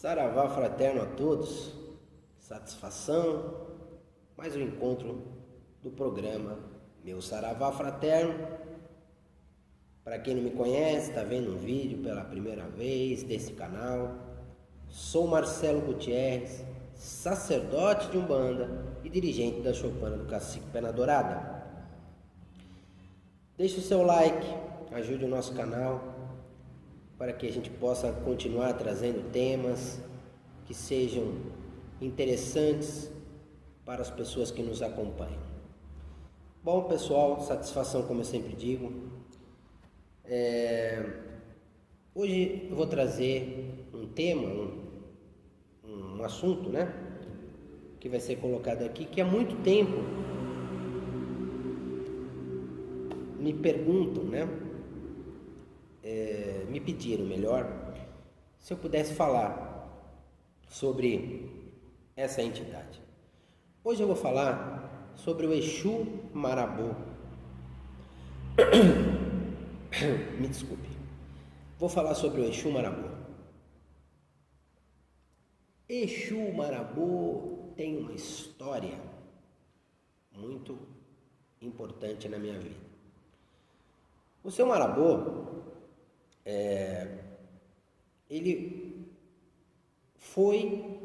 Saravá fraterno a todos, satisfação, mais um encontro do programa Meu Saravá Fraterno. Para quem não me conhece, está vendo um vídeo pela primeira vez desse canal, sou Marcelo Gutierrez, sacerdote de Umbanda e dirigente da Choupana do Cacique Pena Dourada. Deixe o seu like, ajude o nosso canal, para que a gente possa continuar trazendo temas que sejam interessantes para as pessoas que nos acompanham. Bom, pessoal, satisfação, como eu sempre digo. Hoje eu vou trazer um tema, um assunto, né, que vai ser colocado aqui, que há muito tempo me perguntam, né, me pediram, melhor, se eu pudesse falar sobre essa entidade. Hoje eu vou falar sobre o Exu Marabô. Me desculpe. Vou falar sobre o Exu Marabô. Exu Marabô tem uma história muito importante na minha vida. O seu Marabô, ele foi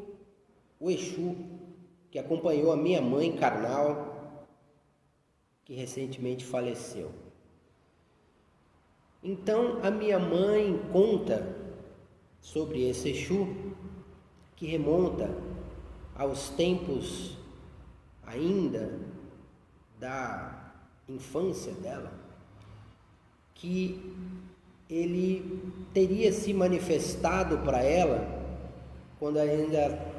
o Exu que acompanhou a minha mãe carnal, que recentemente faleceu. Então, a minha mãe conta sobre esse Exu, que remonta aos tempos ainda da infância dela, que ele teria se manifestado para ela quando ainda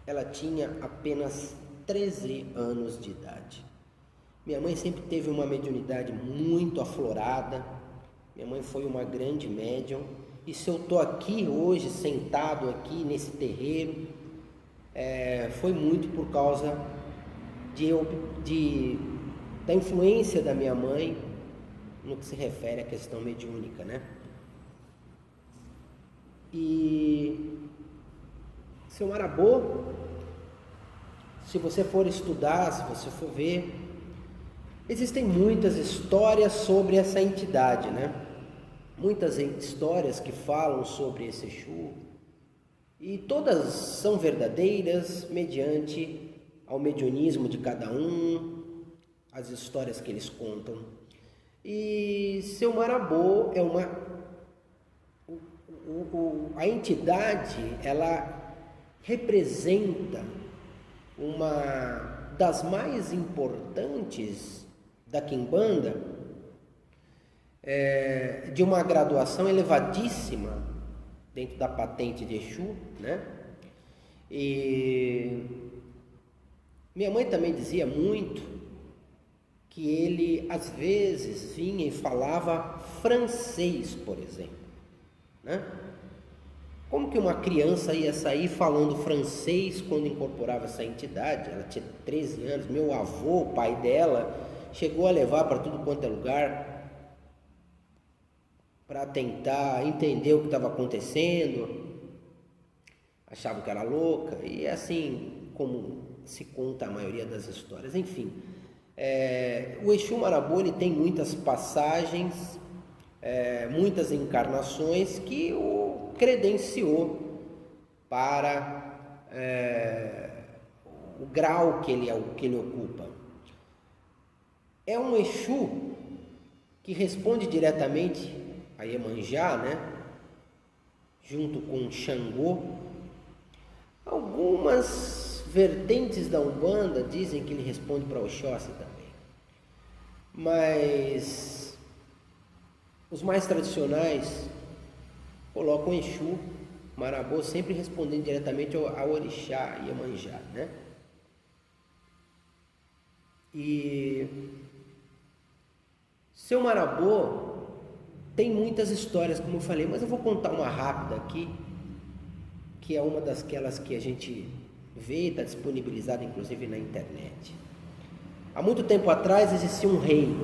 ela tinha apenas 13 anos de idade. Minha mãe sempre teve uma mediunidade muito aflorada. Minha mãe foi uma grande médium. E se eu estou aqui hoje, sentado aqui nesse terreiro, foi muito por causa da influência da minha mãe no que se refere à questão mediúnica, né? E seu Marabô, se você for estudar, se você for ver, existem muitas histórias sobre essa entidade, né? Muitas histórias que falam sobre esse Exu, e todas são verdadeiras mediante ao mediunismo de cada um, as histórias que eles contam. E seu Marabô é a entidade, ela representa uma das mais importantes da Quimbanda, de uma graduação elevadíssima dentro da patente de Exu, né? E minha mãe também dizia muito que ele às vezes vinha e falava francês, por exemplo, né? Como que uma criança ia sair falando francês quando incorporava essa entidade? Ela tinha 13 anos, meu avô, o pai dela, chegou a levar para tudo quanto é lugar para tentar entender o que estava acontecendo. Achavam que era louca, e é assim como se conta a maioria das histórias. Enfim, o Exu Marabô, ele tem muitas passagens, muitas encarnações que o credenciou para o grau que ele ocupa. É um Exu que responde diretamente a Iemanjá, né? Junto com Xangô. Algumas vertentes da Umbanda dizem que ele responde para Oxóssi também, mas os mais tradicionais colocam Exu Marabô sempre respondendo diretamente ao Orixá Iemanjá, né? E seu Marabô tem muitas histórias, como eu falei, mas eu vou contar uma rápida aqui, que é uma daquelas que a gente vê, está disponibilizada inclusive na internet. Há muito tempo atrás existia um rei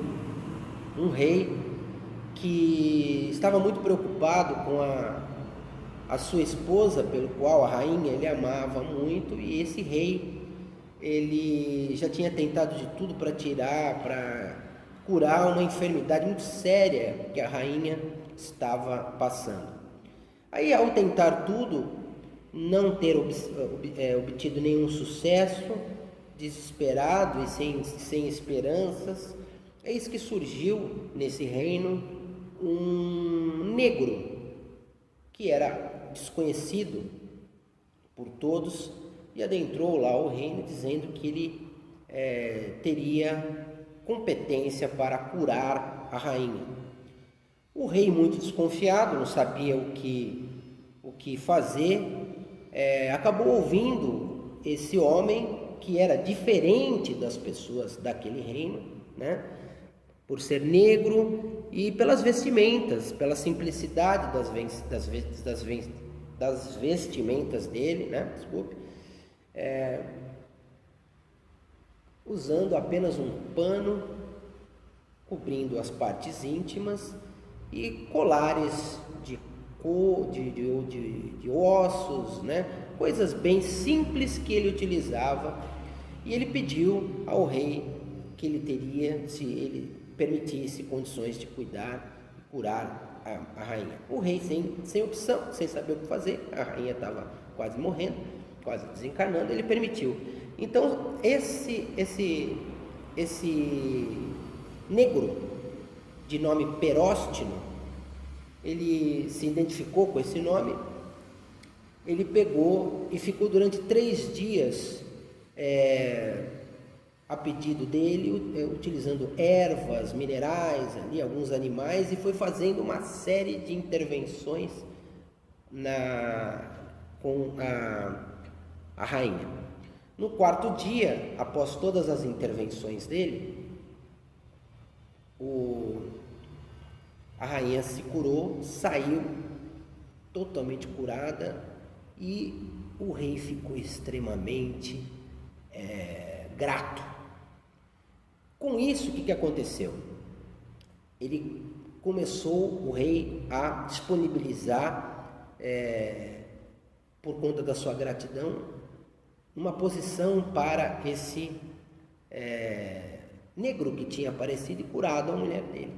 que estava muito preocupado com a sua esposa, pelo qual a rainha ele amava muito, e esse rei ele já tinha tentado de tudo para curar uma enfermidade muito séria que a rainha estava passando. Aí, ao tentar tudo, não ter obtido nenhum sucesso, desesperado e sem esperanças, eis que surgiu nesse reino um negro que era desconhecido por todos e adentrou lá o reino dizendo que ele teria competência para curar a rainha. O rei, muito desconfiado, não sabia o que fazer, acabou ouvindo esse homem que era diferente das pessoas daquele reino, né? Por ser negro e pelas vestimentas, pela simplicidade das vestimentas dele, né? Desculpe. Usando apenas um pano cobrindo as partes íntimas e colares de ossos, né? Coisas bem simples que ele utilizava, e ele pediu ao rei que ele teria, se ele permitisse, condições de cuidar e curar a rainha. O rei, sem opção, sem saber o que fazer, a rainha estava quase morrendo, quase desencarnando, ele permitiu. Então esse negro de nome Peróstino, ele se identificou com esse nome. Ele pegou e ficou durante 3 dias a pedido dele, utilizando ervas, minerais, ali, alguns animais, e foi fazendo uma série de intervenções com a rainha. No 4º dia, após todas as intervenções dele, a rainha se curou, saiu totalmente curada, e o rei ficou extremamente grato. Com isso, o que aconteceu? Ele começou, o rei, a disponibilizar, por conta da sua gratidão, uma posição para esse negro que tinha aparecido e curado a mulher dele.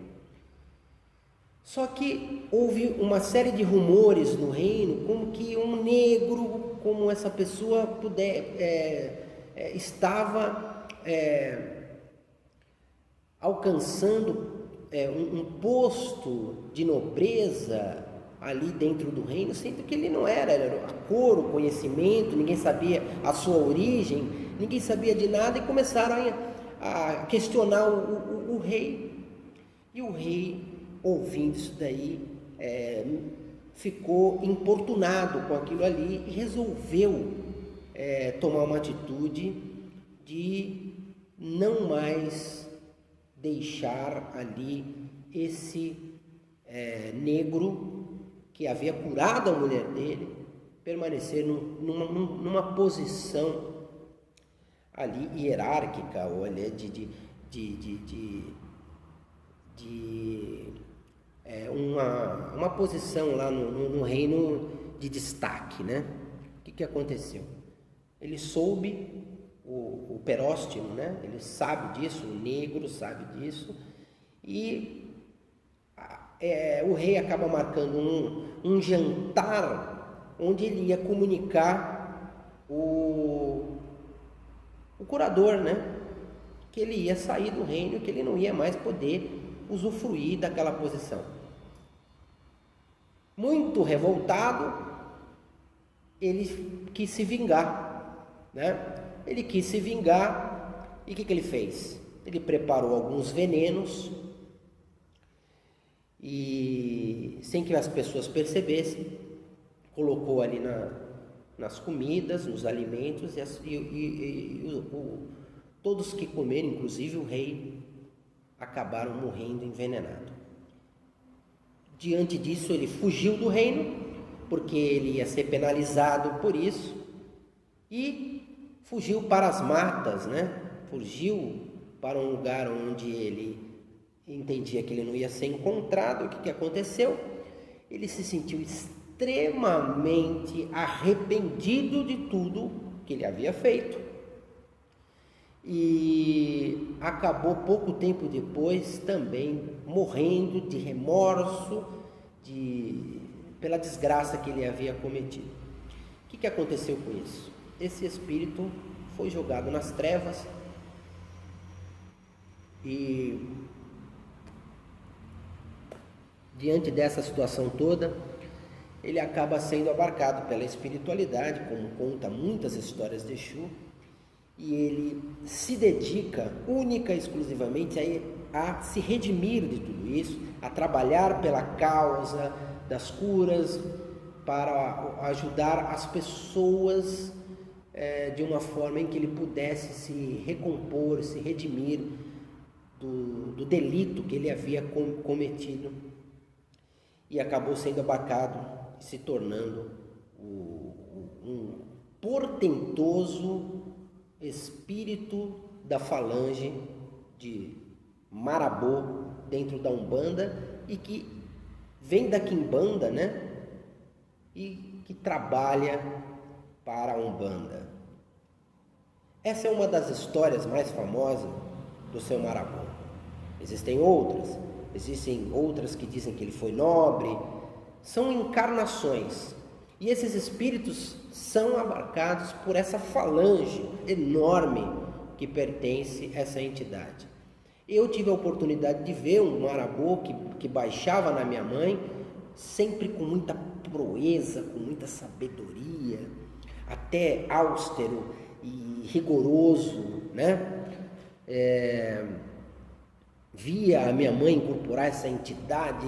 Só que houve uma série de rumores no reino, como que um negro, como essa pessoa estava alcançando um posto de nobreza ali dentro do reino, sendo que ele não era a cor, o conhecimento, ninguém sabia a sua origem, ninguém sabia de nada, e começaram a questionar o rei. E o rei, ouvindo isso daí, ficou importunado com aquilo ali e resolveu tomar uma atitude de não mais deixar ali esse negro que havia curado a mulher dele permanecer numa posição ali hierárquica, ou ali uma posição lá no reino de destaque, né? O que aconteceu? Ele soube, o Peróstino, né? Ele sabe disso, o negro sabe disso, e o rei acaba marcando um jantar onde ele ia comunicar o curador, né? Que ele ia sair do reino, que ele não ia mais poder usufruir daquela posição. Muito revoltado, ele quis se vingar, né? Ele quis se vingar, e o que ele fez? Ele preparou alguns venenos, e sem que as pessoas percebessem, colocou ali nas comidas, nos alimentos, todos que comeram, inclusive o rei, acabaram morrendo envenenados. Diante disso, ele fugiu do reino, porque ele ia ser penalizado por isso, e fugiu para as matas, né? Fugiu para um lugar onde ele entendia que ele não ia ser encontrado. O que aconteceu? Ele se sentiu extremamente arrependido de tudo que ele havia feito. E acabou pouco tempo depois também morrendo de remorso pela desgraça que ele havia cometido. O que aconteceu com isso? Esse espírito foi jogado nas trevas e, diante dessa situação toda, ele acaba sendo abarcado pela espiritualidade, como conta muitas histórias de Exu, e ele se dedica única e exclusivamente a se redimir de tudo isso, a trabalhar pela causa das curas, para ajudar as pessoas de uma forma em que ele pudesse se recompor, se redimir do delito que ele havia cometido, e acabou sendo abarcado, se tornando um portentoso espírito da falange de Marabô dentro da Umbanda, e que vem da Quimbanda, né? E que trabalha para a Umbanda. Essa é uma das histórias mais famosas do seu Marabô. Existem outras que dizem que ele foi nobre. São encarnações, e esses espíritos são abarcados por essa falange enorme que pertence a essa entidade. Eu tive a oportunidade de ver um Marabô que baixava na minha mãe, sempre com muita proeza, com muita sabedoria, até austero e rigoroso, né? Via a minha mãe incorporar essa entidade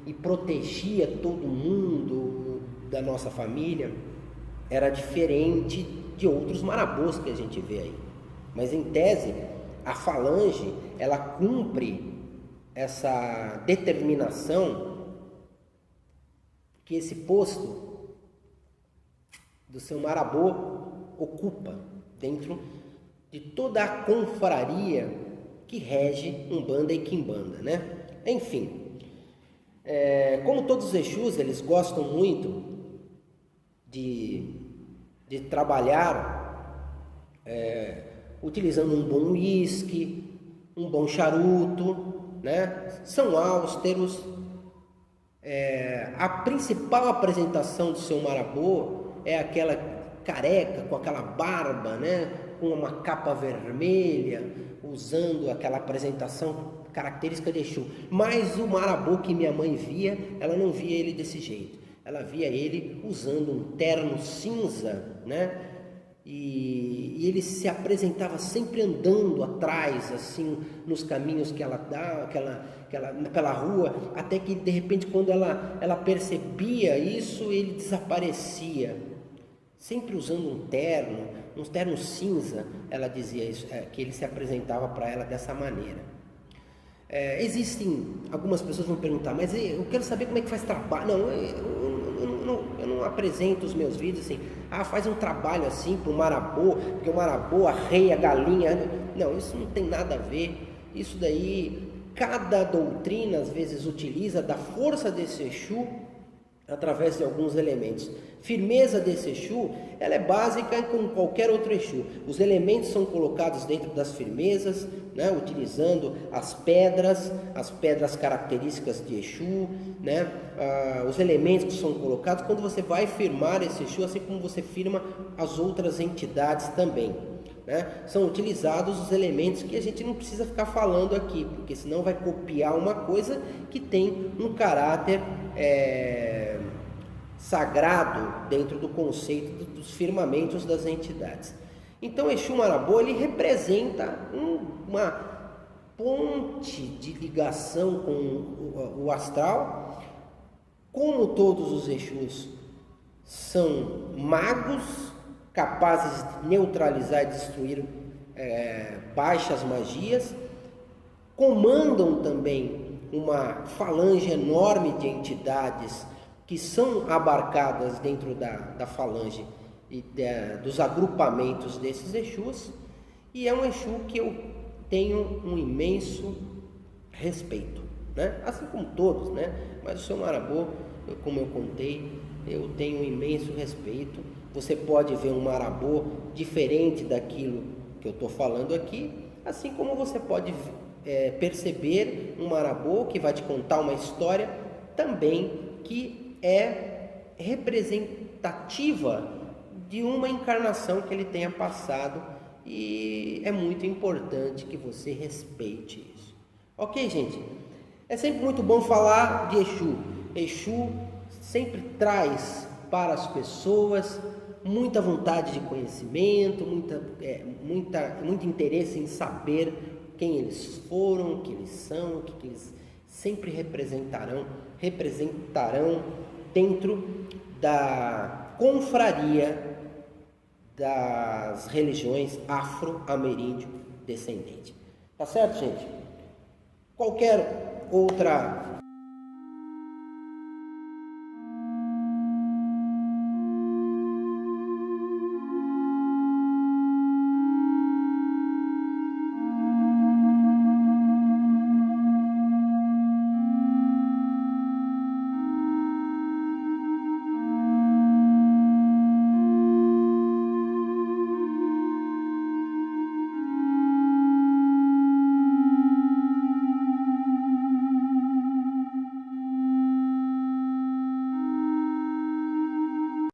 e protegia todo mundo da nossa família. Era diferente de outros marabôs que a gente vê aí, mas em tese a falange, ela cumpre essa determinação que esse posto do seu Marabô ocupa dentro de toda a confraria que rege Umbanda e Quimbanda, né? Enfim, como todos os Exus, eles gostam muito de trabalhar utilizando um bom uísque, um bom charuto, né? São austeros. A principal apresentação do seu Marabô é aquela careca com aquela barba, né? Com uma capa vermelha, usando aquela apresentação característica de Exu. Mas o Marabô que minha mãe via, ela não via ele desse jeito. Ela via ele usando um terno cinza, né? E ele se apresentava sempre andando atrás, assim, nos caminhos que ela dá, pela rua, até que de repente, quando ela percebia isso, ele desaparecia, sempre usando um terno cinza. Ela dizia isso, que ele se apresentava para ela dessa maneira. Existem algumas pessoas que vão perguntar, mas eu quero saber como é que faz trabalho. Não, eu não apresento os meus vídeos assim, faz um trabalho assim para o Marabô, porque o Marabô arreia a galinha. Não, isso não tem nada a ver. Isso daí, cada doutrina às vezes utiliza da força desse Exu através de alguns elementos. Firmeza desse Exu, ela é básica como qualquer outro Exu. Os elementos são colocados dentro das firmezas, né, utilizando as pedras características de Exu, né, os elementos que são colocados quando você vai firmar esse Exu, assim como você firma as outras entidades também, né? São utilizados os elementos que a gente não precisa ficar falando aqui, porque senão vai copiar uma coisa que tem um caráter sagrado dentro do conceito dos firmamentos das entidades. Então, Exu Marabô, ele representa uma ponte de ligação com o astral. Como todos os Exus são magos, capazes de neutralizar e destruir baixas magias, comandam também uma falange enorme de entidades que são abarcadas dentro da falange e dos agrupamentos desses Exus, e é um Exu que eu tenho um imenso respeito, né? Assim como todos, né? Mas o seu Marabô como eu contei, eu tenho um imenso respeito. Você pode ver um marabô diferente daquilo que eu estou falando aqui, assim como você pode perceber um marabô que vai te contar uma história também que é representativa de uma encarnação que ele tenha passado, e é muito importante que você respeite isso. Ok, gente? É sempre muito bom falar de Exu. Exu sempre traz para as pessoas muita vontade de conhecimento, muito interesse em saber quem eles foram, o que eles são, o que eles sempre representarão dentro da confraria das religiões afro-ameríndio descendente. Tá certo, gente? Qualquer outra